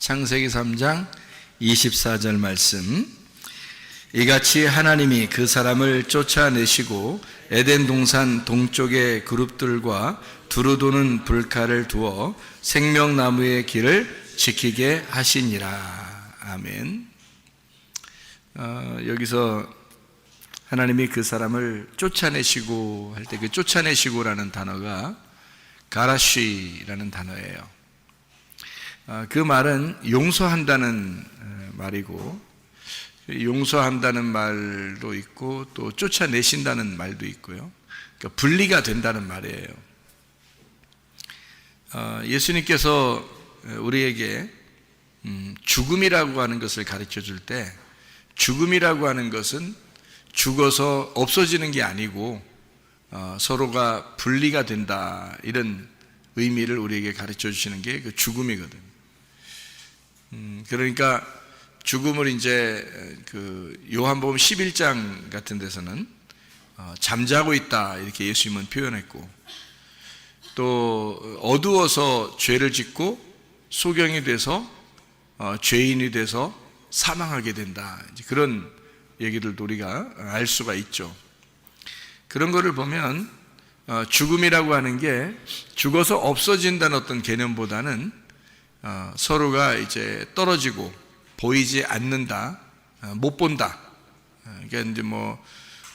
창세기 3장 24절 말씀. 이같이 하나님이 그 사람을 쫓아내시고 에덴 동산 동쪽의 그룹들과 두루도는 불칼을 두어 생명나무의 길을 지키게 하시니라. 아멘. 여기서 하나님이 그 사람을 쫓아내시고 할 때 그 쫓아내시고라는 단어가 가라쉬라는 단어예요. 그 말은 용서한다는 말이고, 용서한다는 말도 있고 또 쫓아내신다는 말도 있고요. 그러니까 분리가 된다는 말이에요. 예수님께서 우리에게 죽음이라고 하는 것을 가르쳐 줄 때, 죽음이라고 하는 것은 죽어서 없어지는 게 아니고 서로가 분리가 된다, 이런 의미를 우리에게 가르쳐 주시는 게 그 죽음이거든요. 그러니까 죽음을 이제 그 요한복음 11장 같은 데서는 잠자고 있다, 이렇게 예수님은 표현했고, 또 어두워서 죄를 짓고 소경이 돼서 죄인이 돼서 사망하게 된다, 이제 그런 얘기들도 우리가 알 수가 있죠. 그런 거를 보면 죽음이라고 하는 게 죽어서 없어진다는 어떤 개념보다는 서로가 이제 떨어지고 보이지 않는다, 못 본다. 그러니까 이제 뭐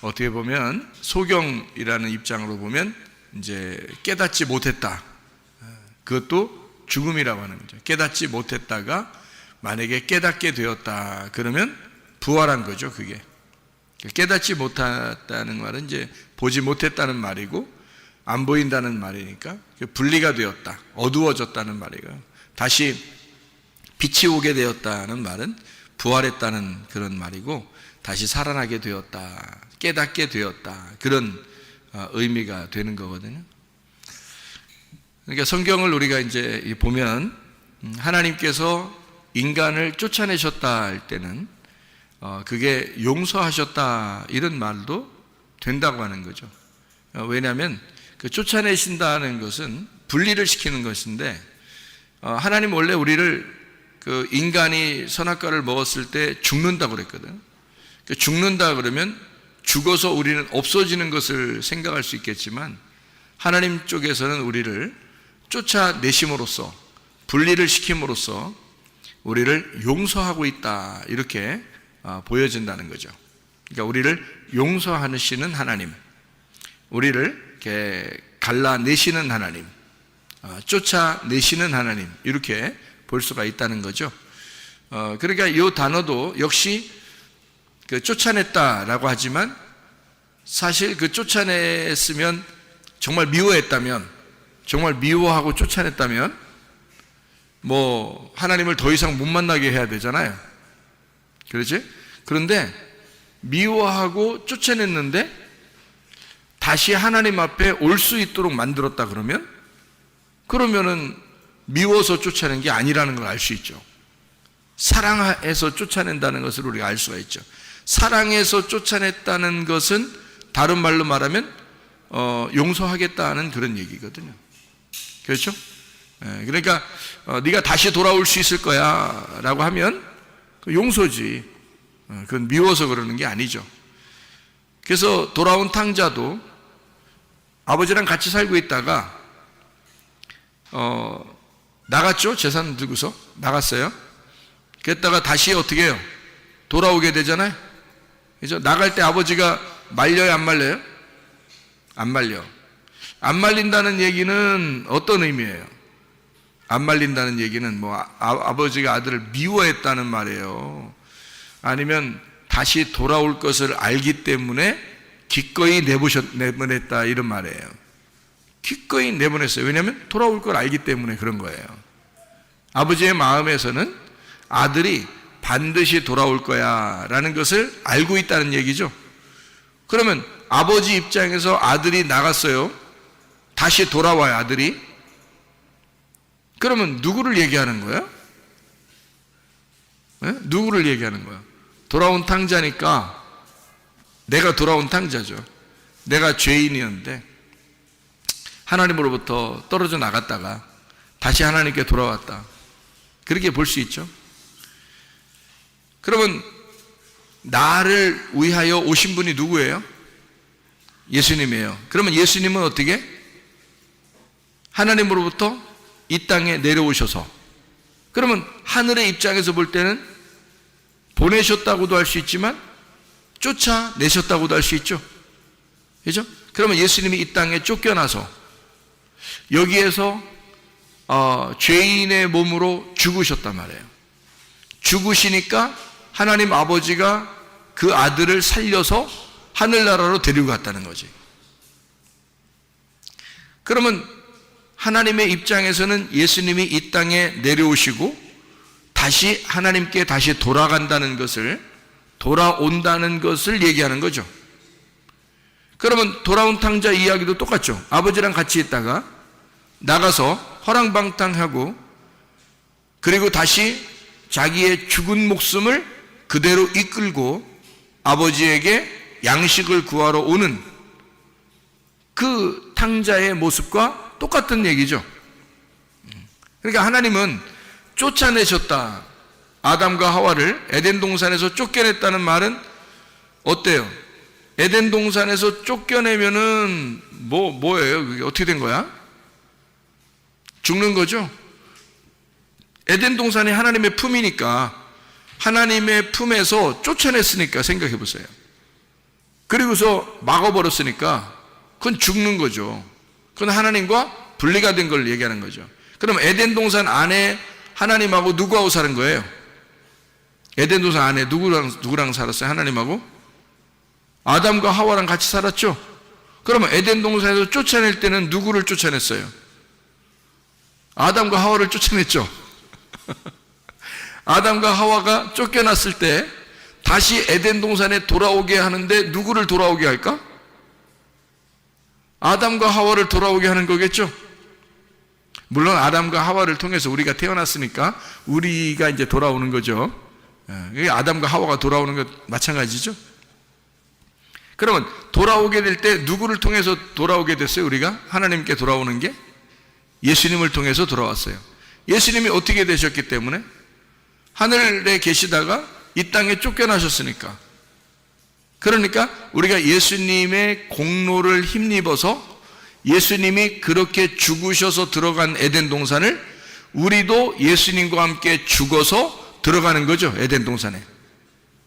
어떻게 보면 소경이라는 입장으로 보면 이제 깨닫지 못했다. 그것도 죽음이라고 하는 거죠. 깨닫지 못했다가 만약에 깨닫게 되었다, 그러면 부활한 거죠, 그게. 깨닫지 못했다는 말은 이제 보지 못했다는 말이고, 안 보인다는 말이니까 분리가 되었다, 어두워졌다는 말이에요. 다시 빛이 오게 되었다는 말은 부활했다는 그런 말이고, 다시 살아나게 되었다, 깨닫게 되었다, 그런 의미가 되는 거거든요. 그러니까 성경을 우리가 이제 보면 하나님께서 인간을 쫓아내셨다 할 때는 그게 용서하셨다, 이런 말도 된다고 하는 거죠. 왜냐하면 그 쫓아내신다는 것은 분리를 시키는 것인데, 하나님 원래 우리를 그 인간이 선악과를 먹었을 때 죽는다고 그랬거든. 죽는다 그러면 죽어서 우리는 없어지는 것을 생각할 수 있겠지만, 하나님 쪽에서는 우리를 쫓아내심으로써, 분리를 시킴으로써 우리를 용서하고 있다, 이렇게 보여진다는 거죠. 그러니까 우리를 용서하시는 하나님, 우리를 이렇게 갈라내시는 하나님, 쫓아내시는 하나님, 이렇게 볼 수가 있다는 거죠. 그러니까 이 단어도 역시 그 쫓아냈다라고 하지만, 사실 그 쫓아냈으면, 정말 미워했다면, 정말 미워하고 쫓아냈다면 뭐 하나님을 더 이상 못 만나게 해야 되잖아요. 그렇지? 그런데 미워하고 쫓아냈는데 다시 하나님 앞에 올 수 있도록 만들었다 그러면은 미워서 쫓아낸 게 아니라는 걸 알 수 있죠. 사랑해서 쫓아낸다는 것을 우리가 알 수가 있죠. 사랑해서 쫓아냈다는 것은 다른 말로 말하면 용서하겠다는 그런 얘기거든요. 그렇죠? 그러니까 네가 다시 돌아올 수 있을 거야 라고 하면 용서지, 그건 미워서 그러는 게 아니죠. 그래서 돌아온 탕자도 아버지랑 같이 살고 있다가 나갔죠. 재산 들고서 나갔어요. 그랬다가 다시 어떻게 해요? 돌아오게 되잖아요. 그죠? 나갈 때 아버지가 말려요, 안 말려요? 안 말려. 안 말린다는 얘기는 어떤 의미예요? 안 말린다는 얘기는 뭐 아버지가 아들을 미워했다는 말이에요. 아니면 다시 돌아올 것을 알기 때문에 기꺼이 내보냈다, 이런 말이에요. 기꺼이 내보냈어요. 왜냐하면 돌아올 걸 알기 때문에 그런 거예요. 아버지의 마음에서는 아들이 반드시 돌아올 거야 라는 것을 알고 있다는 얘기죠. 그러면 아버지 입장에서 아들이 나갔어요. 다시 돌아와요, 아들이. 그러면 누구를 얘기하는 거예요? 네? 누구를 얘기하는 거예요? 돌아온 탕자니까 내가 돌아온 탕자죠. 내가 죄인이었는데 하나님으로부터 떨어져 나갔다가 다시 하나님께 돌아왔다. 그렇게 볼 수 있죠. 그러면 나를 위하여 오신 분이 누구예요? 예수님이에요. 그러면 예수님은 어떻게? 하나님으로부터 이 땅에 내려오셔서, 그러면 하늘의 입장에서 볼 때는 보내셨다고도 할 수 있지만 쫓아내셨다고도 할 수 있죠. 그죠? 그러면 예수님이 이 땅에 쫓겨나서 여기에서 죄인의 몸으로 죽으셨단 말이에요. 죽으시니까 하나님 아버지가 그 아들을 살려서 하늘나라로 데리고 갔다는 거지. 그러면 하나님의 입장에서는 예수님이 이 땅에 내려오시고 다시 하나님께 다시 돌아간다는 것을, 돌아온다는 것을 얘기하는 거죠. 그러면 돌아온 탕자 이야기도 똑같죠. 아버지랑 같이 있다가 나가서 허랑방탕하고 그리고 다시 자기의 죽은 목숨을 그대로 이끌고 아버지에게 양식을 구하러 오는 그 탕자의 모습과 똑같은 얘기죠. 그러니까 하나님은 쫓아내셨다. 아담과 하와를 에덴 동산에서 쫓겨냈다는 말은 어때요? 에덴 동산에서 쫓겨내면은 뭐예요? 그게 어떻게 된 거야? 죽는 거죠. 에덴 동산이 하나님의 품이니까, 하나님의 품에서 쫓아냈으니까 생각해 보세요. 그리고서 막아버렸으니까 그건 죽는 거죠. 그건 하나님과 분리가 된 걸 얘기하는 거죠. 그럼 에덴 동산 안에 하나님하고 누구하고 사는 거예요? 에덴 동산 안에 누구랑 살았어요? 하나님하고? 아담과 하와랑 같이 살았죠? 그러면 에덴 동산에서 쫓아낼 때는 누구를 쫓아냈어요? 아담과 하와를 쫓아냈죠? 아담과 하와가 쫓겨났을 때 다시 에덴 동산에 돌아오게 하는데 누구를 돌아오게 할까? 아담과 하와를 돌아오게 하는 거겠죠? 물론 아담과 하와를 통해서 우리가 태어났으니까 우리가 이제 돌아오는 거죠. 아담과 하와가 돌아오는 것 마찬가지죠. 그러면 돌아오게 될 때 누구를 통해서 돌아오게 됐어요? 우리가 하나님께 돌아오는 게 예수님을 통해서 돌아왔어요. 예수님이 어떻게 되셨기 때문에? 하늘에 계시다가 이 땅에 쫓겨나셨으니까. 그러니까 우리가 예수님의 공로를 힘입어서 예수님이 그렇게 죽으셔서 들어간 에덴 동산을 우리도 예수님과 함께 죽어서 들어가는 거죠. 에덴 동산에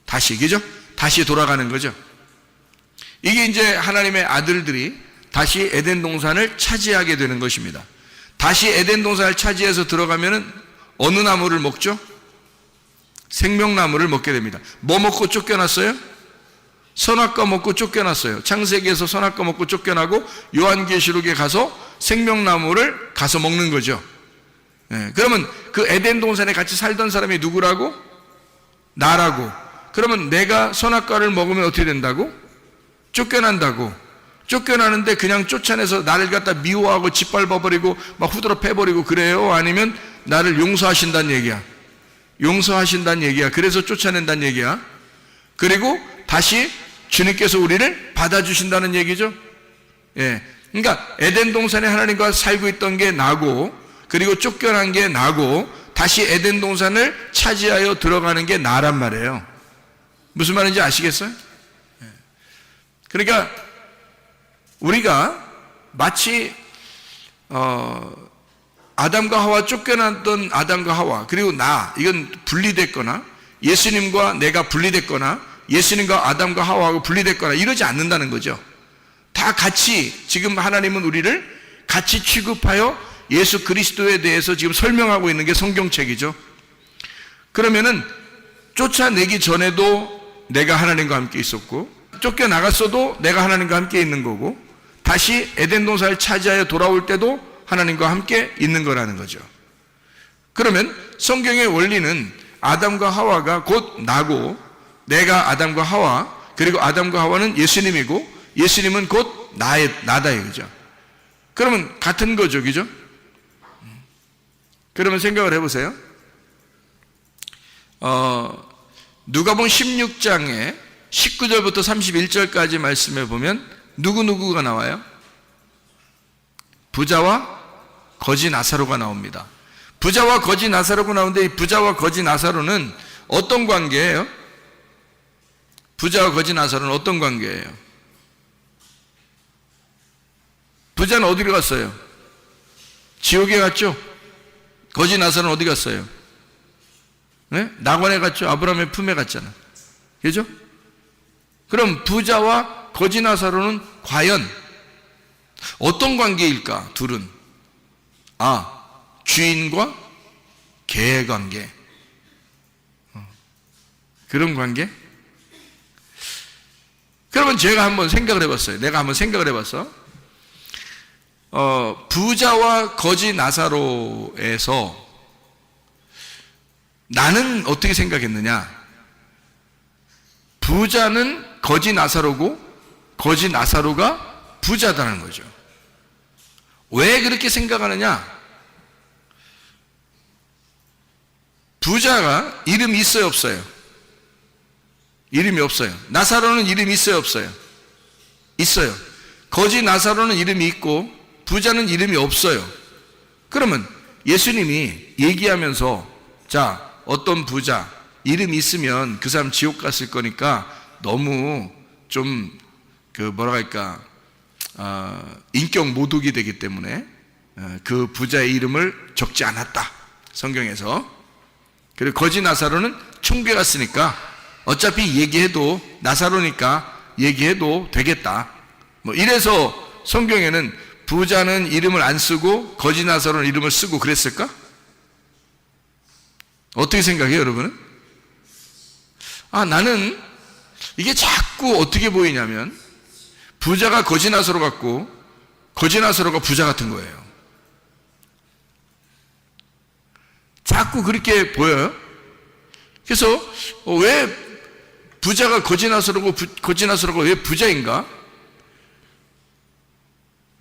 다시, 그죠? 다시 돌아가는 거죠. 이게 이제 하나님의 아들들이 다시 에덴 동산을 차지하게 되는 것입니다. 다시 에덴 동산을 차지해서 들어가면은 어느 나무를 먹죠? 생명나무를 먹게 됩니다. 뭐 먹고 쫓겨났어요? 선악과 먹고 쫓겨났어요. 창세기에서 선악과 먹고 쫓겨나고 요한계시록에 가서 생명나무를 가서 먹는 거죠. 그러면 그 에덴 동산에 같이 살던 사람이 누구라고? 나라고. 그러면 내가 선악과를 먹으면 어떻게 된다고? 쫓겨난다고. 쫓겨나는데 그냥 쫓아내서 나를 갖다 미워하고 짓밟아버리고 막 후드러 패버리고 그래요? 아니면 나를 용서하신다는 얘기야? 용서하신다는 얘기야. 그래서 쫓아낸다는 얘기야. 그리고 다시 주님께서 우리를 받아주신다는 얘기죠. 그러니까 에덴 동산에 하나님과 살고 있던 게 나고, 그리고 쫓겨난 게 나고, 다시 에덴 동산을 차지하여 들어가는 게 나란 말이에요. 무슨 말인지 아시겠어요? 그러니까 우리가 마치 아담과 하와, 쫓겨났던 아담과 하와, 그리고 이건 분리됐거나 예수님과 내가 분리됐거나 예수님과 아담과 하와하고 분리됐거나 이러지 않는다는 거죠. 다 같이, 지금 하나님은 우리를 같이 취급하여 예수 그리스도에 대해서 지금 설명하고 있는 게 성경책이죠. 그러면은 쫓아내기 전에도 내가 하나님과 함께 있었고, 쫓겨나갔어도 내가 하나님과 함께 있는 거고, 다시 에덴 동산을 차지하여 돌아올 때도 하나님과 함께 있는 거라는 거죠. 그러면 성경의 원리는 아담과 하와가 곧 나고, 내가 아담과 하와, 그리고 아담과 하와는 예수님이고 예수님은 곧 나다 이거죠. 그러면 같은 거죠, 그죠? 그러면 생각을 해보세요. 누가복음 16장에 19절부터 31절까지 말씀해 보면 누구누구가 나와요? 부자와 거지 나사로가 나옵니다. 부자와 거지 나사로가 나오는데 이 부자와 거지 나사로는 어떤 관계예요? 부자와 거지 나사로는 어떤 관계예요? 부자는 어디로 갔어요? 지옥에 갔죠? 거지 나사로는 어디 갔어요? 네? 낙원에 갔죠? 아브라함의 품에 갔잖아. 그죠? 그럼 부자와 거지 나사로는 과연 어떤 관계일까? 둘은 주인과 개의 관계. 그런 관계? 그러면 제가 한번 생각을 해봤어요. 내가 한번 생각을 해봤어. 부자와 거지 나사로에서 나는 어떻게 생각했느냐? 부자는 거지 나사로고 거지 나사로가 부자다는 거죠. 왜 그렇게 생각하느냐? 부자가 이름이 있어요, 없어요? 이름이 없어요. 나사로는 이름이 있어요, 없어요? 있어요. 거지 나사로는 이름이 있고 부자는 이름이 없어요. 그러면 예수님이 얘기하면서 자, 어떤 부자 이름이 있으면 그 사람 지옥 갔을 거니까 너무 좀 뭐라 할까 인격 모독이 되기 때문에 그 부자의 이름을 적지 않았다, 성경에서. 그리고 거지 나사로는 천국에 갔으니까 어차피 얘기해도 나사로니까 얘기해도 되겠다, 이래서 성경에는 부자는 이름을 안 쓰고 거지 나사로는 이름을 쓰고 그랬을까? 어떻게 생각해요, 여러분은? 나는 이게 자꾸 어떻게 보이냐면 부자가 거지 나사로 같고 거지 나사로가 부자 같은 거예요. 자꾸 그렇게 보여요. 그래서 왜 부자가 거지 나사로고 거지 나사로가 왜 부자인가?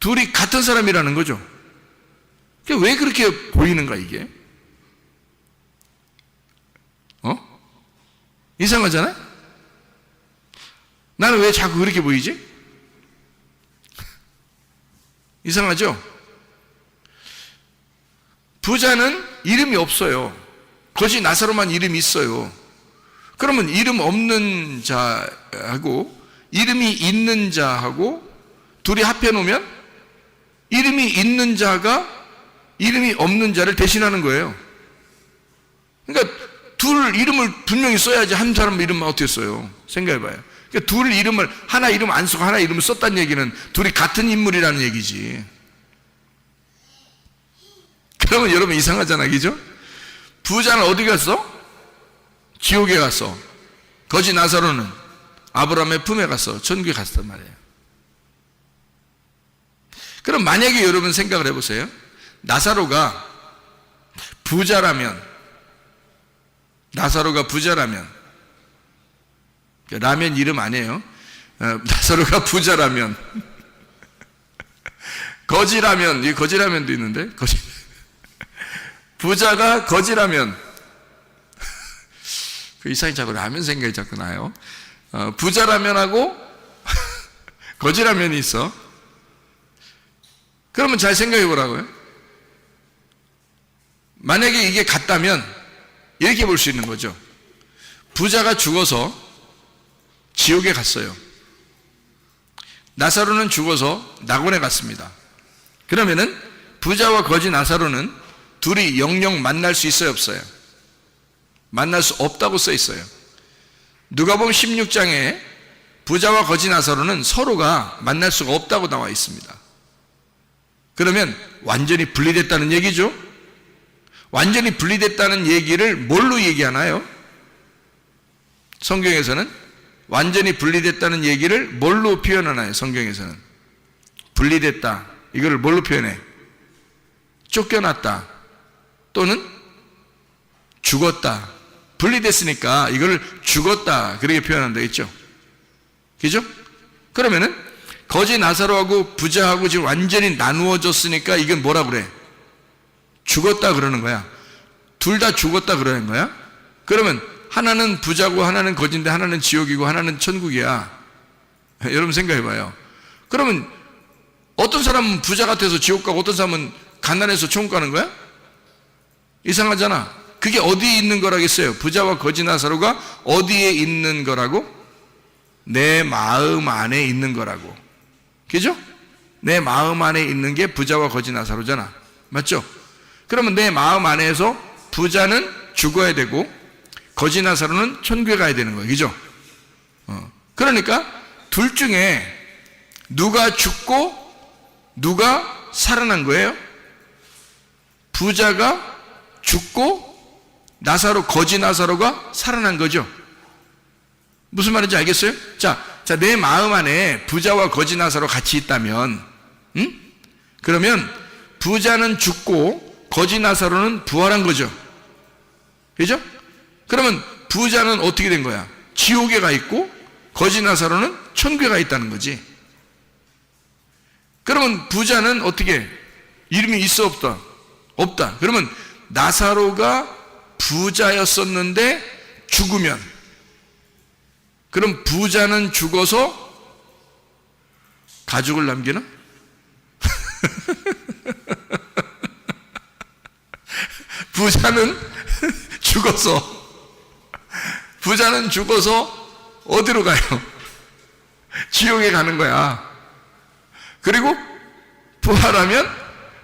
둘이 같은 사람이라는 거죠. 왜 그렇게 보이는가 이게? 이상하잖아요? 나는 왜 자꾸 그렇게 보이지? 이상하죠? 부자는 이름이 없어요. 거지 나사로만 이름이 있어요. 그러면 이름 없는 자하고 이름이 있는 자하고 둘이 합해 놓으면 이름이 있는 자가 이름이 없는 자를 대신하는 거예요. 그러니까 둘 이름을 분명히 써야지 한 사람 이름만 어떻게 써요? 생각해봐요. 그러니까 둘 이름을 하나 이름 안 쓰고 하나 이름을 썼다는 얘기는 둘이 같은 인물이라는 얘기지. 그러면 여러분 이상하잖아, 그죠? 부자는 어디 갔어? 지옥에 갔어. 거지 나사로는 아브라함의 품에 갔어. 천국에 갔단 말이에요. 그럼 만약에 여러분 생각을 해보세요. 나사로가 부자라면 라면 이름 아니에요. 나사로가 부자라면 거지라면, 이 거지라면도 있는데 부자가 거지라면 그 이상이 자꾸 라면 생각이 자꾸 나요. 부자라면하고 거지라면이 있어. 그러면 잘 생각해 보라고요. 만약에 이게 같다면 이렇게 볼 수 있는 거죠. 부자가 죽어서 지옥에 갔어요. 나사로는 죽어서 낙원에 갔습니다. 그러면은 부자와 거지 나사로는 둘이 영영 만날 수 있어요, 없어요? 만날 수 없다고 써 있어요. 누가복음 16장에 부자와 거지 나사로는 서로가 만날 수가 없다고 나와 있습니다. 그러면 완전히 분리됐다는 얘기죠. 완전히 분리됐다는 얘기를 뭘로 얘기하나요? 성경에서는 완전히 분리됐다는 얘기를 뭘로 표현하나요? 성경에서는 분리됐다, 이거를 뭘로 표현해? 쫓겨났다 또는 죽었다. 분리됐으니까 이걸 죽었다 그렇게 표현한다 했죠. 그죠? 그러면은 거지 나사로하고 부자하고 지금 완전히 나누어졌으니까 이건 뭐라 그래? 죽었다 그러는 거야. 둘 다 죽었다 그러는 거야. 그러면 하나는 부자고 하나는 거지인데 하나는 지옥이고 하나는 천국이야. 여러분 생각해봐요. 그러면 어떤 사람은 부자 같아서 지옥 가고 어떤 사람은 가난해서 천국 가는 거야? 이상하잖아. 그게 어디에 있는 거라겠어요? 부자와 거지 나사로가 어디에 있는 거라고? 내 마음 안에 있는 거라고. 그죠? 내 마음 안에 있는 게 부자와 거지 나사로잖아. 맞죠? 그러면 내 마음 안에서 부자는 죽어야 되고 거지 나사로는 천국에 가야 되는 거예요. 그죠? 그러니까 둘 중에 누가 죽고 누가 살아난 거예요? 부자가 죽고 거지 나사로가 살아난 거죠. 무슨 말인지 알겠어요? 자, 내 마음 안에 부자와 거지 나사로 같이 있다면, 그러면 부자는 죽고 거지 나사로는 부활한 거죠. 그죠? 그러면 부자는 어떻게 된 거야? 지옥에 가 있고 거지 나사로는 천국에 가 있다는 거지. 그러면 부자는 어떻게? 이름이 있어 없다? 없다. 그러면 나사로가 부자였었는데 죽으면, 그럼 부자는 죽어서 가족을 남기나? 부자는 죽어서 어디로 가요? 지옥에 가는 거야. 그리고 부활하면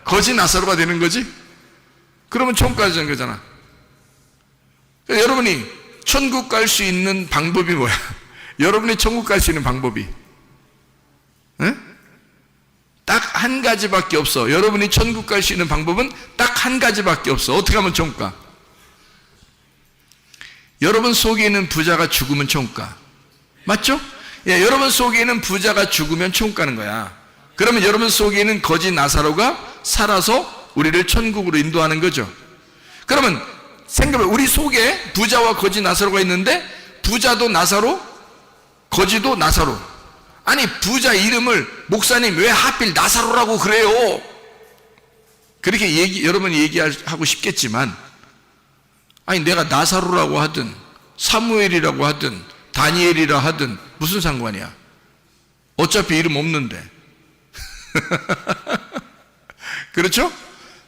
거지 나사로가 되는 거지. 그러면 천국 가는 거잖아. 여러분이 천국 갈 수 있는 방법이 뭐야? 여러분이 천국 갈 수 있는 방법이 딱 한 가지밖에 없어. 여러분이 천국 갈 수 있는 방법은 딱 한 가지밖에 없어. 어떻게 하면 천국 가? 여러분 속에 있는 부자가 죽으면 천국 가. 맞죠? 예, 여러분 속에 있는 부자가 죽으면 천국 가는 거야. 그러면 여러분 속에 있는 거지 나사로가 살아서 우리를 천국으로 인도하는 거죠. 그러면 생각해, 우리 속에 부자와 거지 나사로가 있는데 부자도 나사로, 거지도 나사로. 아니, 부자 이름을 목사님 왜 하필 나사로라고 그래요? 그렇게 여러분이 얘기하고 싶겠지만, 아니 내가 나사로라고 하든 사무엘이라고 하든 다니엘이라 하든 무슨 상관이야? 어차피 이름 없는데. 그렇죠?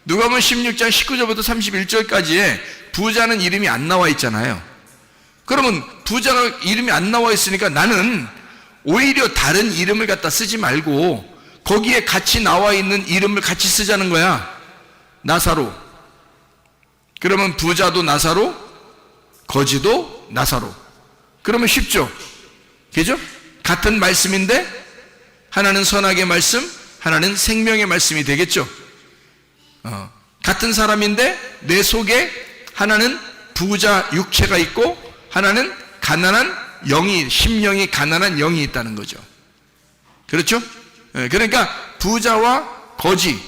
누가복음 16장 19절부터 31절까지에 부자는 이름이 안 나와 있잖아요. 그러면 부자가 이름이 안 나와 있으니까 나는 오히려 다른 이름을 갖다 쓰지 말고 거기에 같이 나와 있는 이름을 같이 쓰자는 거야. 나사로. 그러면 부자도 나사로, 거지도 나사로. 그러면 쉽죠? 그죠? 같은 말씀인데 하나는 선악의 말씀, 하나는 생명의 말씀이 되겠죠? 같은 사람인데 내 속에 하나는 부자 육체가 있고 하나는 가난한 영이, 심령이 가난한 영이 있다는 거죠. 그렇죠? 그러니까 부자와 거지,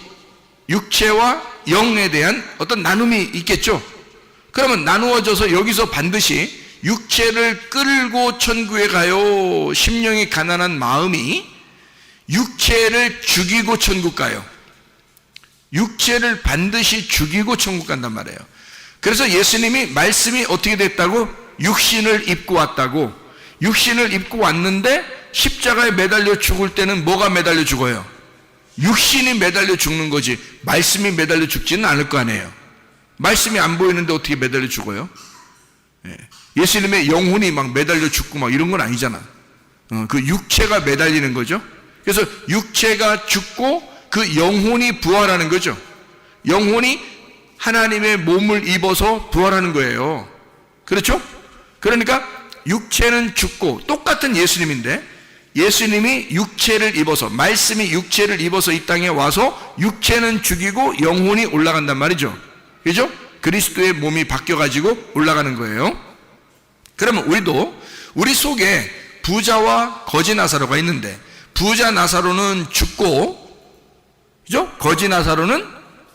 육체와 영에 대한 어떤 나눔이 있겠죠. 그러면 나누어져서 여기서 반드시 육체를 끌고 천국에 가요. 심령이 가난한 마음이 육체를 죽이고 천국 가요. 육체를 반드시 죽이고 천국 간단 말이에요. 그래서 예수님이 말씀이 어떻게 됐다고? 육신을 입고 왔다고. 육신을 입고 왔는데 십자가에 매달려 죽을 때는 뭐가 매달려 죽어요? 육신이 매달려 죽는 거지 말씀이 매달려 죽지는 않을 거 아니에요. 말씀이 안 보이는데 어떻게 매달려 죽어요? 예수님의 영혼이 막 매달려 죽고 막 이런 건 아니잖아. 그 육체가 매달리는 거죠. 그래서 육체가 죽고 그 영혼이 부활하는 거죠. 영혼이 하나님의 몸을 입어서 부활하는 거예요. 그렇죠? 그러니까 육체는 죽고, 똑같은 예수님인데 예수님이 육체를 입어서, 말씀이 육체를 입어서 이 땅에 와서 육체는 죽이고 영혼이 올라간단 말이죠. 그죠? 그리스도의 몸이 바뀌어가지고 올라가는 거예요. 그러면 우리도 우리 속에 부자와 거지 나사로가 있는데 부자 나사로는 죽고, 그죠? 거지 나사로는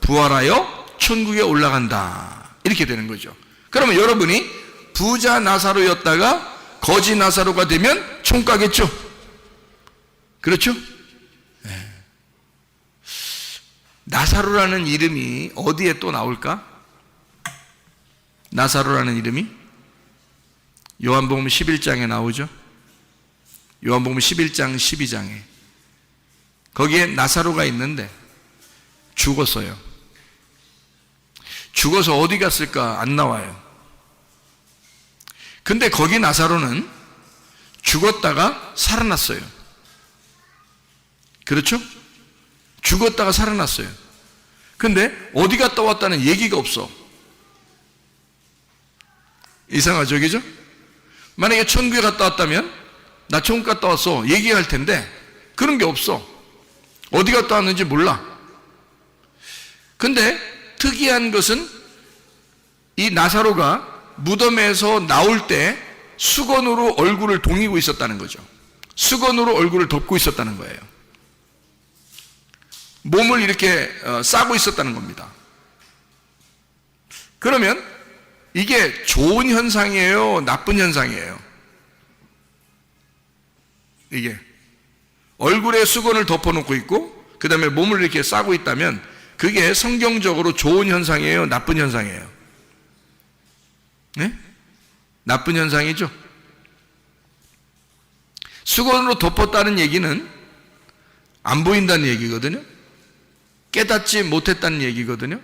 부활하여 천국에 올라간다. 이렇게 되는 거죠. 그러면 여러분이 부자 나사로였다가 거지 나사로가 되면 천국 가겠죠? 그렇죠? 네. 나사로라는 이름이 어디에 또 나올까? 나사로라는 이름이 요한복음 11장에 나오죠. 요한복음 11장 12장에 거기에 나사로가 있는데 죽었어요. 죽어서 어디 갔을까? 안 나와요. 근데 거기 나사로는 죽었다가 살아났어요. 그렇죠? 죽었다가 살아났어요. 근데 어디 갔다 왔다는 얘기가 없어. 이상하죠, 그죠? 만약에 천국에 갔다 왔다면 나 천국 갔다 왔어 얘기할 텐데 그런 게 없어. 어디 갔다 왔는지 몰라. 근데 특이한 것은 이 나사로가 무덤에서 나올 때 수건으로 얼굴을 동이고 있었다는 거죠. 수건으로 얼굴을 덮고 있었다는 거예요. 몸을 이렇게 싸고 있었다는 겁니다. 그러면 이게 좋은 현상이에요? 나쁜 현상이에요? 이게 얼굴에 수건을 덮어놓고 있고 그 다음에 몸을 이렇게 싸고 있다면 그게 성경적으로 좋은 현상이에요? 나쁜 현상이에요? 네? 나쁜 현상이죠. 수건으로 덮었다는 얘기는 안 보인다는 얘기거든요. 깨닫지 못했다는 얘기거든요.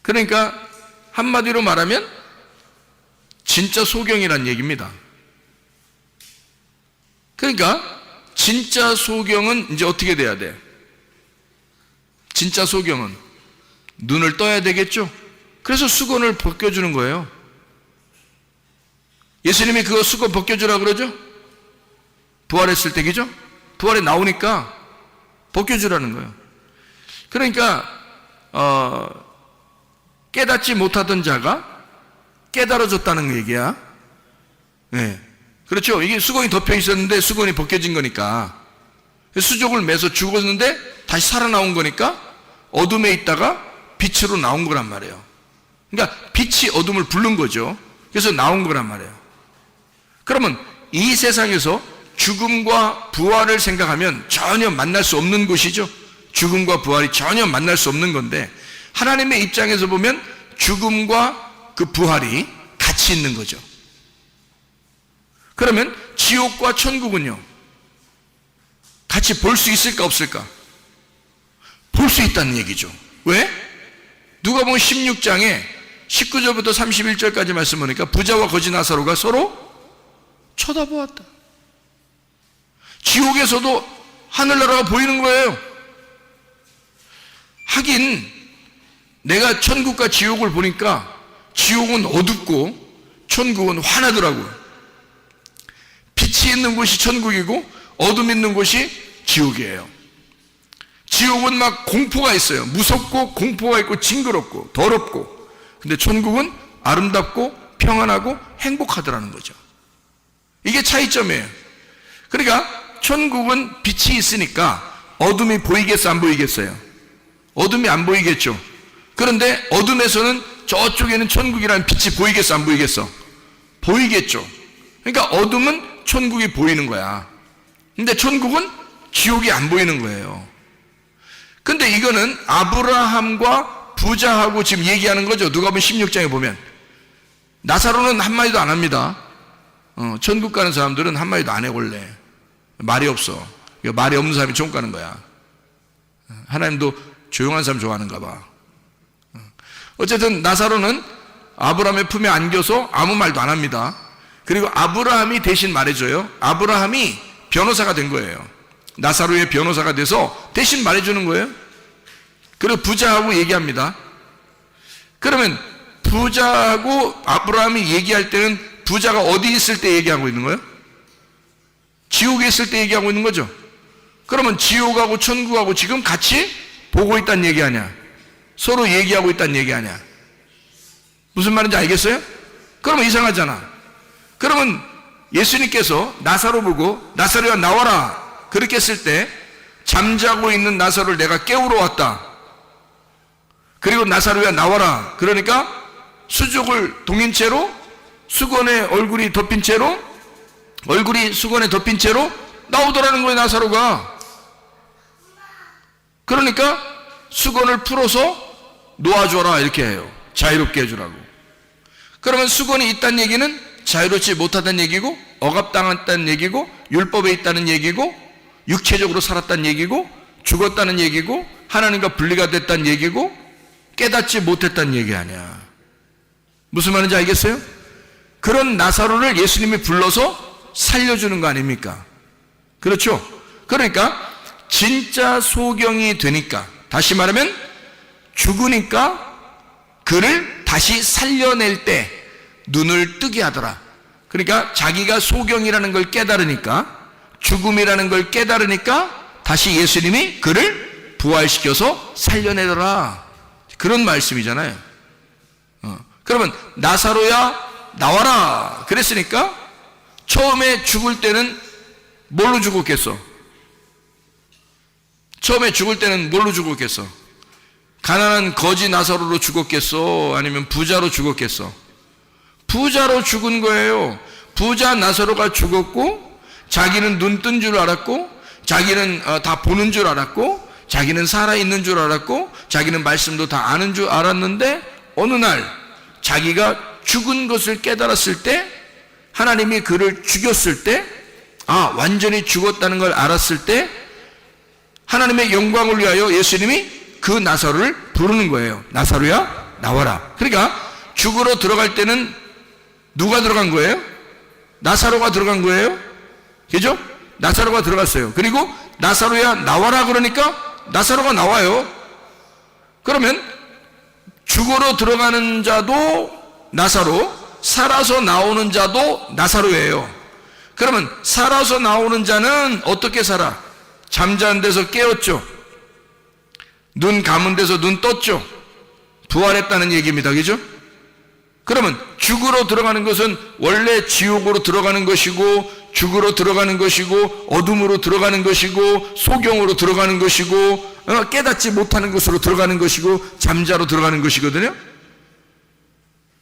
그러니까 한마디로 말하면 진짜 소경이란 얘기입니다. 그러니까 진짜 소경은 이제 어떻게 돼야 돼? 진짜 소경은 눈을 떠야 되겠죠? 그래서 수건을 벗겨주는 거예요. 예수님이 그거 수건 벗겨주라 그러죠? 부활했을 때, 그죠? 부활에 나오니까 벗겨주라는 거예요. 그러니까 깨닫지 못하던 자가 깨달아졌다는 얘기야. 네. 그렇죠. 이게 수건이 덮여 있었는데 수건이 벗겨진 거니까. 수족을 매서 죽었는데 다시 살아나온 거니까 어둠에 있다가 빛으로 나온 거란 말이에요. 그러니까 빛이 어둠을 부른 거죠. 그래서 나온 거란 말이에요. 그러면 이 세상에서 죽음과 부활을 생각하면 전혀 만날 수 없는 곳이죠. 죽음과 부활이 전혀 만날 수 없는 건데 하나님의 입장에서 보면 죽음과 그 부활이 같이 있는 거죠. 그러면 지옥과 천국은요, 같이 볼 수 있을까 없을까? 볼 수 있다는 얘기죠. 왜? 누가복음 16장에 19절부터 31절까지 말씀 보니까 부자와 거지 나사로가 서로 쳐다보았다. 지옥에서도 하늘나라가 보이는 거예요. 하긴 내가 천국과 지옥을 보니까 지옥은 어둡고 천국은 환하더라고요. 빛이 있는 곳이 천국이고 어둠이 있는 곳이 지옥이에요. 지옥은 막 공포가 있어요. 무섭고 공포가 있고 징그럽고 더럽고. 근데 천국은 아름답고 평안하고 행복하더라는 거죠. 이게 차이점이에요. 그러니까 천국은 빛이 있으니까 어둠이 보이겠어 안 보이겠어요? 어둠이 안 보이겠죠. 그런데 어둠에서는 저쪽에는 천국이라는 빛이 보이겠어 안 보이겠어? 보이겠죠. 그러니까 어둠은 천국이 보이는 거야. 근데 천국은 지옥이 안 보이는 거예요. 근데 이거는 아브라함과 부자하고 지금 얘기하는 거죠. 누가복음 16장에 보면 나사로는 한마디도 안 합니다. 천국 가는 사람들은 한마디도 안 해. 원래 말이 없어. 말이 없는 사람이 천국 가는 거야. 하나님도 조용한 사람 좋아하는가 봐. 어쨌든 나사로는 아브라함의 품에 안겨서 아무 말도 안 합니다. 그리고 아브라함이 대신 말해줘요. 아브라함이 변호사가 된 거예요. 나사로의 변호사가 돼서 대신 말해주는 거예요. 그리고 부자하고 얘기합니다. 그러면 부자하고 아브라함이 얘기할 때는 부자가 어디 있을 때 얘기하고 있는 거예요? 지옥에 있을 때 얘기하고 있는 거죠. 그러면 지옥하고 천국하고 지금 같이 보고 있다는 얘기 아니야? 서로 얘기하고 있다는 얘기 아니야? 무슨 말인지 알겠어요? 그러면 이상하잖아. 그러면 예수님께서 나사로 보고 나사로야 나와라 그렇게 했을 때 잠자고 있는 나사로를 내가 깨우러 왔다. 그리고 나사로야 나와라. 그러니까 수족을 동인 채로 수건에 얼굴이 덮인 채로 얼굴이 수건에 덮인 채로 나오더라는 거예요. 나사로가. 그러니까 수건을 풀어서 놓아줘라 이렇게 해요. 자유롭게 해주라고. 그러면 수건이 있다는 얘기는 자유롭지 못하다는 얘기고 억압당했다는 얘기고 율법에 있다는 얘기고 육체적으로 살았다는 얘기고 죽었다는 얘기고 하나님과 분리가 됐다는 얘기고 깨닫지 못했다는 얘기 아니야. 무슨 말인지 알겠어요? 그런 나사로를 예수님이 불러서 살려주는 거 아닙니까? 그렇죠? 그러니까 진짜 소경이 되니까, 다시 말하면 죽으니까 그를 다시 살려낼 때 눈을 뜨게 하더라. 그러니까 자기가 소경이라는 걸 깨달으니까, 죽음이라는 걸 깨달으니까 다시 예수님이 그를 부활시켜서 살려내더라. 그런 말씀이잖아요. 그러면 나사로야 나와라 그랬으니까 처음에 죽을 때는 뭘로 죽었겠어? 처음에 죽을 때는 뭘로 죽었겠어? 가난한 거지 나사로로 죽었겠어? 아니면 부자로 죽었겠어? 부자로 죽은 거예요. 부자 나사로가 죽었고, 자기는 눈 뜬 줄 알았고, 자기는 다 보는 줄 알았고, 자기는 살아있는 줄 알았고, 자기는 말씀도 다 아는 줄 알았는데, 어느 날 자기가 죽은 것을 깨달았을 때, 하나님이 그를 죽였을 때, 완전히 죽었다는 걸 알았을 때, 하나님의 영광을 위하여 예수님이 그 나사로를 부르는 거예요. 나사로야 나와라. 그러니까 죽으러 들어갈 때는 누가 들어간 거예요? 나사로가 들어간 거예요. 그죠? 나사로가 들어갔어요. 그리고 나사로야 나와라 그러니까 나사로가 나와요. 그러면 죽으러 들어가는 자도 나사로, 살아서 나오는 자도 나사로예요. 그러면 살아서 나오는 자는 어떻게 살아? 잠자는 데서 깨었죠. 눈 감은 데서 눈 떴죠. 부활했다는 얘기입니다. 그죠? 그러면 죽으러 들어가는 것은 원래 지옥으로 들어가는 것이고, 죽으러 들어가는 것이고, 어둠으로 들어가는 것이고, 소경으로 들어가는 것이고, 깨닫지 못하는 것으로 들어가는 것이고, 잠자로 들어가는 것이거든요.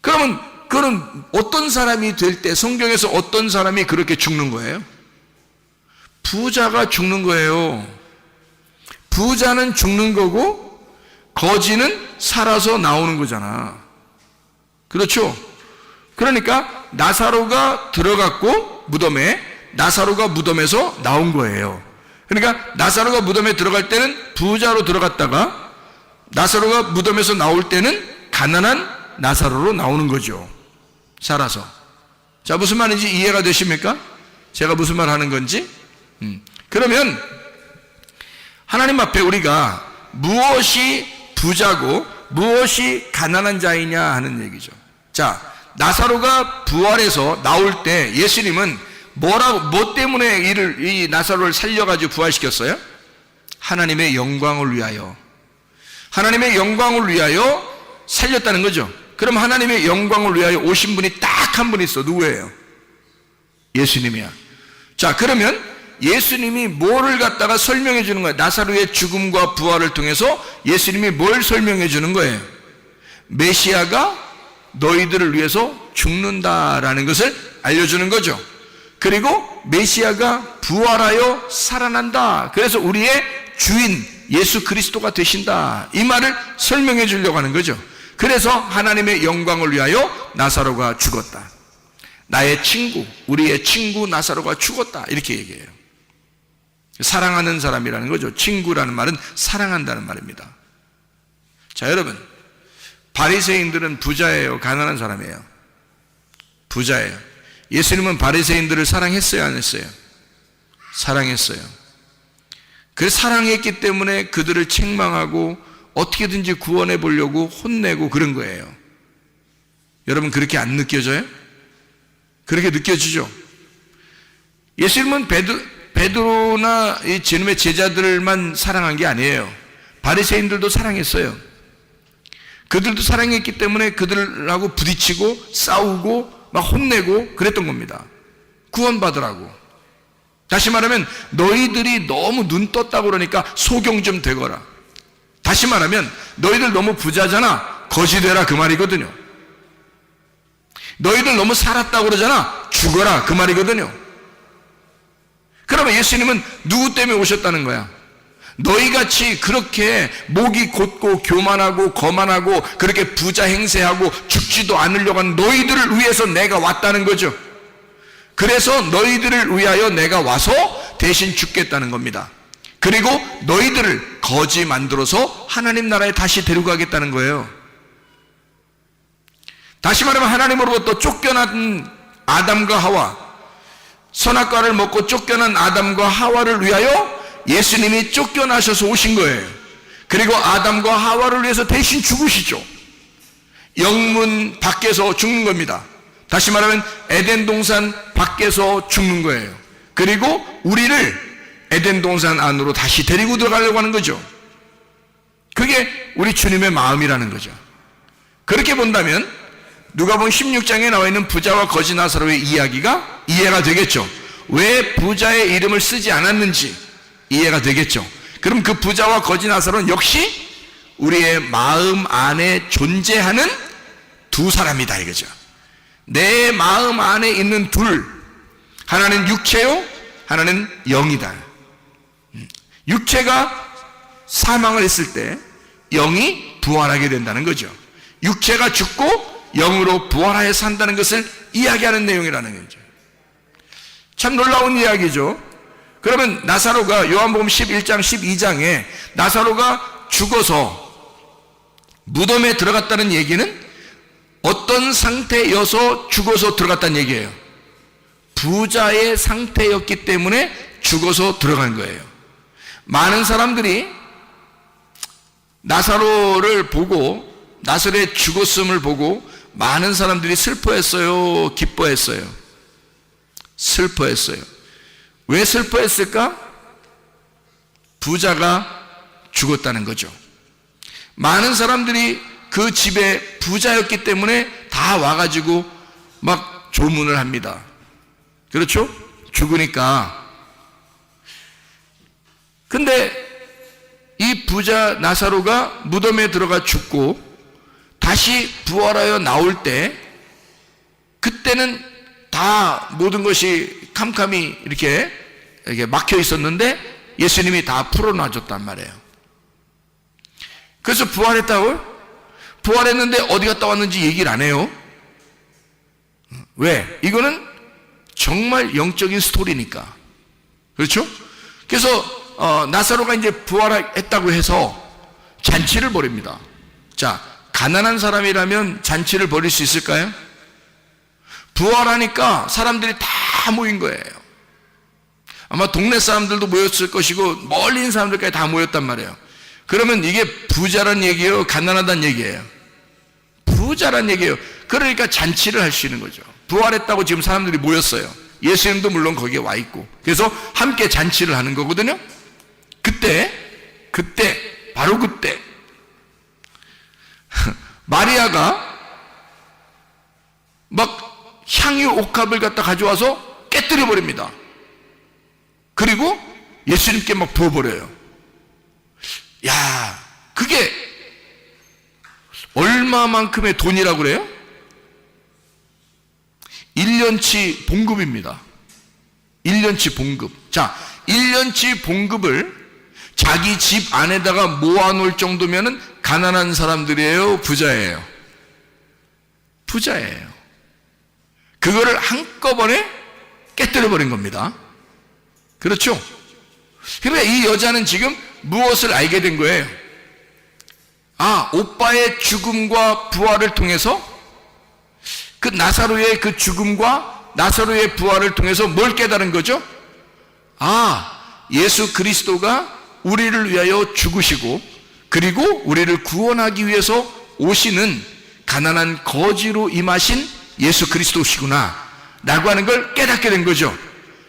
그러면 그는 어떤 사람이 될 때, 성경에서 어떤 사람이 그렇게 죽는 거예요? 부자가 죽는 거예요. 부자는 죽는 거고 거지는 살아서 나오는 거잖아. 그렇죠? 그러니까 나사로가 들어갔고 무덤에, 나사로가 무덤에서 나온 거예요. 그러니까 나사로가 무덤에 들어갈 때는 부자로 들어갔다가 나사로가 무덤에서 나올 때는 가난한 나사로로 나오는 거죠. 살아서. 자, 무슨 말인지 이해가 되십니까? 제가 무슨 말 하는 건지? 그러면 하나님 앞에 우리가 무엇이 부자고 무엇이 가난한 자이냐 하는 얘기죠. 자, 나사로가 부활해서 나올 때 예수님은 뭐 때문에 이 나사로를 살려가지고 부활시켰어요? 하나님의 영광을 위하여. 하나님의 영광을 위하여 살렸다는 거죠. 그럼 하나님의 영광을 위하여 오신 분이 딱 한 분 있어. 누구예요? 예수님이야. 자, 그러면 예수님이 뭐를 갖다가 설명해 주는 거예요? 나사로의 죽음과 부활을 통해서 예수님이 뭘 설명해 주는 거예요? 메시아가 너희들을 위해서 죽는다라는 것을 알려주는 거죠. 그리고 메시아가 부활하여 살아난다. 그래서 우리의 주인 예수 그리스도가 되신다. 이 말을 설명해 주려고 하는 거죠. 그래서 하나님의 영광을 위하여 나사로가 죽었다. 나의 친구, 우리의 친구 나사로가 죽었다. 이렇게 얘기해요. 사랑하는 사람이라는 거죠. 친구라는 말은 사랑한다는 말입니다. 자, 여러분, 바리새인들은 부자예요, 가난한 사람이에요? 부자예요. 예수님은 바리새인들을 사랑했어요, 안 했어요? 사랑했어요. 그 사랑했기 때문에 그들을 책망하고 어떻게든지 구원해 보려고 혼내고 그런 거예요. 여러분, 그렇게 안 느껴져요? 그렇게 느껴지죠? 예수님은 베드로나 이 주님의 제자들만 사랑한 게 아니에요. 바리새인들도 사랑했어요. 그들도 사랑했기 때문에 그들하고 부딪히고 싸우고 막 혼내고 그랬던 겁니다. 구원받으라고. 다시 말하면 너희들이 너무 눈 떴다고 그러니까 소경 좀 되거라. 다시 말하면 너희들 너무 부자잖아, 거지 되라 그 말이거든요. 너희들 너무 살았다고 그러잖아, 죽어라 그 말이거든요. 그러면 예수님은 누구 때문에 오셨다는 거야? 너희같이 그렇게 목이 곧고 교만하고 거만하고 그렇게 부자 행세하고 죽지도 않으려고 하는 너희들을 위해서 내가 왔다는 거죠. 그래서 너희들을 위하여 내가 와서 대신 죽겠다는 겁니다. 그리고 너희들을 거지 만들어서 하나님 나라에 다시 데려가겠다는 거예요. 다시 말하면 하나님으로부터 쫓겨난 아담과 하와, 선악과를 먹고 쫓겨난 아담과 하와를 위하여 예수님이 쫓겨나셔서 오신 거예요. 그리고 아담과 하와를 위해서 대신 죽으시죠. 영문 밖에서 죽는 겁니다. 다시 말하면 에덴 동산 밖에서 죽는 거예요. 그리고 우리를 에덴 동산 안으로 다시 데리고 들어가려고 하는 거죠. 그게 우리 주님의 마음이라는 거죠. 그렇게 본다면 누가복음 16장에 나와 있는 부자와 거지 나사로의 이야기가 이해가 되겠죠. 왜 부자의 이름을 쓰지 않았는지 이해가 되겠죠. 그럼 그 부자와 거지 나사로는 역시 우리의 마음 안에 존재하는 두 사람이다 이거죠. 내 마음 안에 있는 둘, 하나는 육체요, 하나는 영이다. 육체가 사망을 했을 때 영이 부활하게 된다는 거죠. 육체가 죽고 영으로 부활하여 산다는 것을 이야기하는 내용이라는 거죠. 참 놀라운 이야기죠. 그러면 나사로가 요한복음 11장 12장에 나사로가 죽어서 무덤에 들어갔다는 얘기는 어떤 상태여서 죽어서 들어갔다는 얘기예요. 부자의 상태였기 때문에 죽어서 들어간 거예요. 많은 사람들이 나사로를 보고, 나사로의 죽었음을 보고 많은 사람들이 슬퍼했어요, 기뻐했어요? 슬퍼했어요. 왜 슬퍼했을까? 부자가 죽었다는 거죠. 많은 사람들이 그 집에 부자였기 때문에 다 와가지고 막 조문을 합니다. 그렇죠? 죽으니까. 근데 이 부자 나사로가 무덤에 들어가 죽고 다시 부활하여 나올 때, 그때는 다 모든 것이 캄캄이 이렇게 막혀 있었는데 예수님이 다 풀어놔줬단 말이에요. 그래서 부활했다고요? 부활했는데 어디 갔다 왔는지 얘기를 안 해요. 왜? 이거는 정말 영적인 스토리니까. 그렇죠? 그래서 나사로가 이제 부활했다고 해서 잔치를 벌입니다. 자, 가난한 사람이라면 잔치를 벌일 수 있을까요? 부활하니까 사람들이 다 모인 거예요. 아마 동네 사람들도 모였을 것이고 멀리 있는 사람들까지 다 모였단 말이에요. 그러면 이게 부자란 얘기예요, 가난하다는 얘기예요? 부자란 얘기예요. 그러니까 잔치를 할 수 있는 거죠. 부활했다고 지금 사람들이 모였어요. 예수님도 물론 거기에 와 있고. 그래서 함께 잔치를 하는 거거든요. 그때 바로 그때 마리아가 막 향유 옥합을 갖다 가져와서 깨뜨려 버립니다. 그리고 예수님께 막 부어버려요. 야, 그게 얼마만큼의 돈이라고 그래요? 1년치 봉급입니다. 1년치 봉급. 자, 1년치 봉급을 자기 집 안에다가 모아놓을 정도면은 가난한 사람들이에요, 부자예요? 부자예요. 그거를 한꺼번에 깨뜨려 버린 겁니다. 그렇죠? 그러니까 이 여자는 지금 무엇을 알게 된 거예요? 아, 오빠의 죽음과 부활을 통해서, 그 나사로의 그 죽음과 나사로의 부활을 통해서 뭘 깨달은 거죠? 아, 예수 그리스도가 우리를 위하여 죽으시고 그리고 우리를 구원하기 위해서 오시는 가난한 거지로 임하신 예수 그리스도시구나 라고 하는 걸 깨닫게 된 거죠.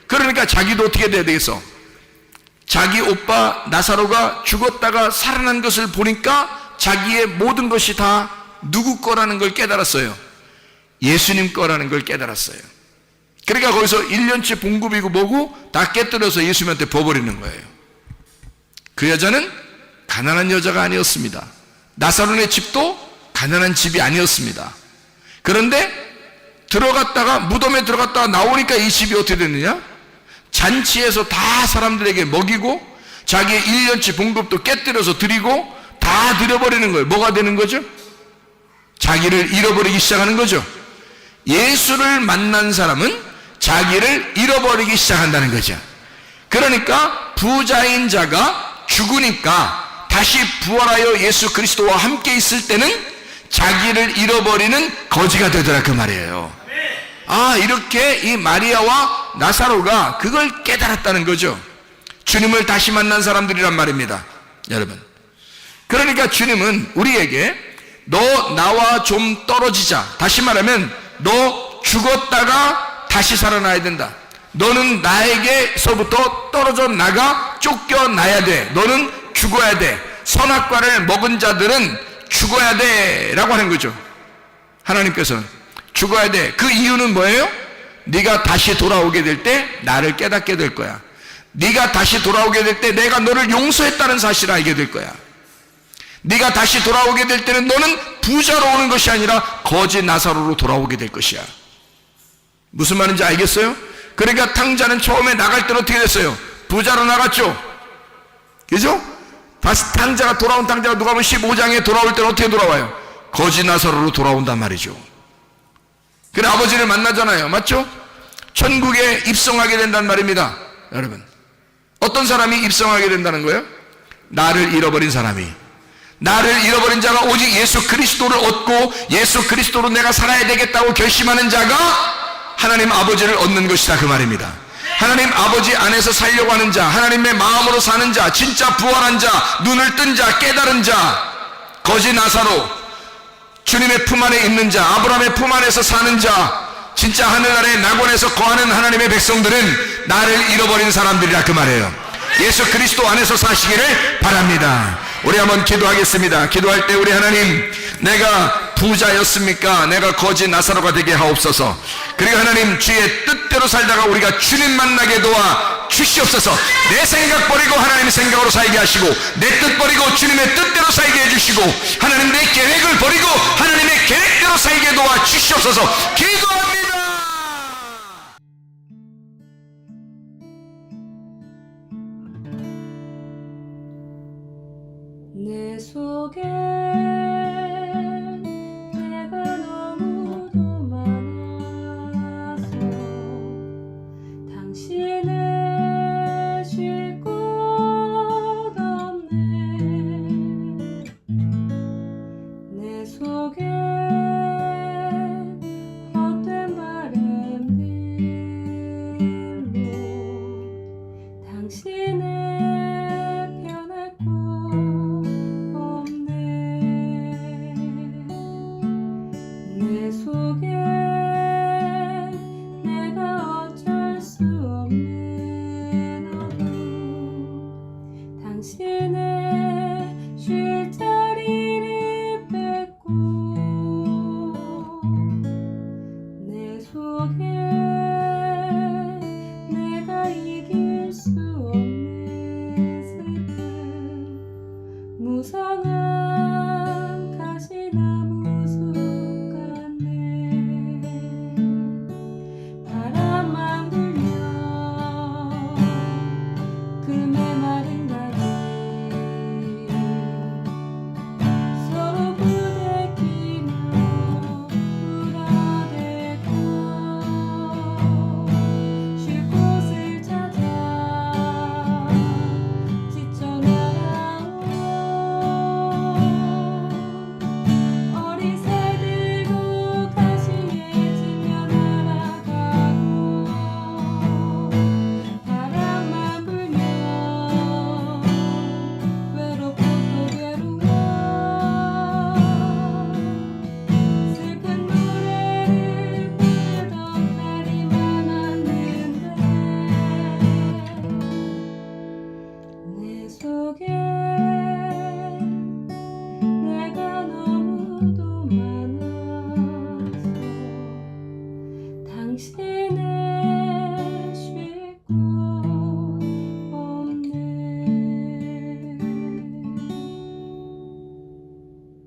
그러니까 자기도 어떻게 돼야 되겠어? 자기 오빠 나사로가 죽었다가 살아난 것을 보니까 자기의 모든 것이 다 누구 거라는 걸 깨달았어요. 예수님 거라는 걸 깨달았어요. 그러니까 거기서 1년치 봉급이고 뭐고 다 깨뜨려서 예수님한테 부어버리는 거예요. 그 여자는 가난한 여자가 아니었습니다. 나사로의 집도 가난한 집이 아니었습니다. 그런데 들어갔다가, 무덤에 들어갔다가 나오니까 이 집이 어떻게 됐느냐? 잔치에서 다 사람들에게 먹이고 자기의 1년치 봉급도 깨뜨려서 드리고 다 드려버리는 거예요. 뭐가 되는 거죠? 자기를 잃어버리기 시작하는 거죠. 예수를 만난 사람은 자기를 잃어버리기 시작한다는 거죠. 그러니까 부자인 자가 죽으니까 다시 부활하여 예수 그리스도와 함께 있을 때는 자기를 잃어버리는 거지가 되더라 그 말이에요. 이렇게 이 마리아와 나사로가 그걸 깨달았다는 거죠. 주님을 다시 만난 사람들이란 말입니다, 여러분. 그러니까 주님은 우리에게 너 나와 좀 떨어지자, 다시 말하면 너 죽었다가 다시 살아나야 된다, 너는 나에게서부터 떨어져 나가 쫓겨나야 돼, 너는 죽어야 돼, 선악과를 먹은 자들은 죽어야 돼 라고 하는 거죠. 하나님께서는 죽어야 돼. 그 이유는 뭐예요? 네가 다시 돌아오게 될 때 나를 깨닫게 될 거야. 네가 다시 돌아오게 될 때 내가 너를 용서했다는 사실을 알게 될 거야. 네가 다시 돌아오게 될 때는 너는 부자로 오는 것이 아니라 거지 나사로로 돌아오게 될 것이야. 무슨 말인지 알겠어요? 그러니까 탕자는 처음에 나갈 때는 어떻게 됐어요? 부자로 나갔죠. 그죠? 다시 돌아온 탕자가 누가복음 15장에 돌아올 때는 어떻게 돌아와요? 거지 나사로로 돌아온단 말이죠. 그래 아버지를 만나잖아요, 맞죠? 천국에 입성하게 된단 말입니다, 여러분. 어떤 사람이 입성하게 된다는 거예요? 나를 잃어버린 사람이. 나를 잃어버린 자가 오직 예수 그리스도를 얻고 예수 그리스도로 내가 살아야 되겠다고 결심하는 자가 하나님 아버지를 얻는 것이다 그 말입니다. 하나님 아버지 안에서 살려고 하는 자, 하나님의 마음으로 사는 자, 진짜 부활한 자, 눈을 뜬 자, 깨달은 자, 거지 나사로, 주님의 품 안에 있는 자, 아브라함의 품 안에서 사는 자, 진짜 하늘 아래 낙원에서 거하는 하나님의 백성들은 나를 잃어버린 사람들이라 그 말이에요. 예수 그리스도 안에서 사시기를 바랍니다. 우리 한번 기도하겠습니다. 기도할 때 우리 하나님, 내가 부자였습니까? 내가 거지 나사로가 되게 하옵소서. 그리고 하나님, 주의 뜻대로 살다가 우리가 주님 만나게 도와 주시옵소서. 내 생각 버리고 하나님의 생각으로 살게 하시고, 내 뜻 버리고 주님의 뜻대로 살게 해주시고, 하나님 내 계획을 버리고 하나님의 계획대로 살게 도와 주시옵소서. 기도합니다. 내 속에 내가 너무도 많아서 당신을 쉴 곳 없네. 내 속에 헛된 바램들로 당신을 편할 곳 내 속에 내가 어쩔 수 없는 어둠, 당신의 쉴 자리를 뺏고 내 속에 내가 이길 수 없는 슬픔, 무성한 가시나무 숲 바람만 불면 그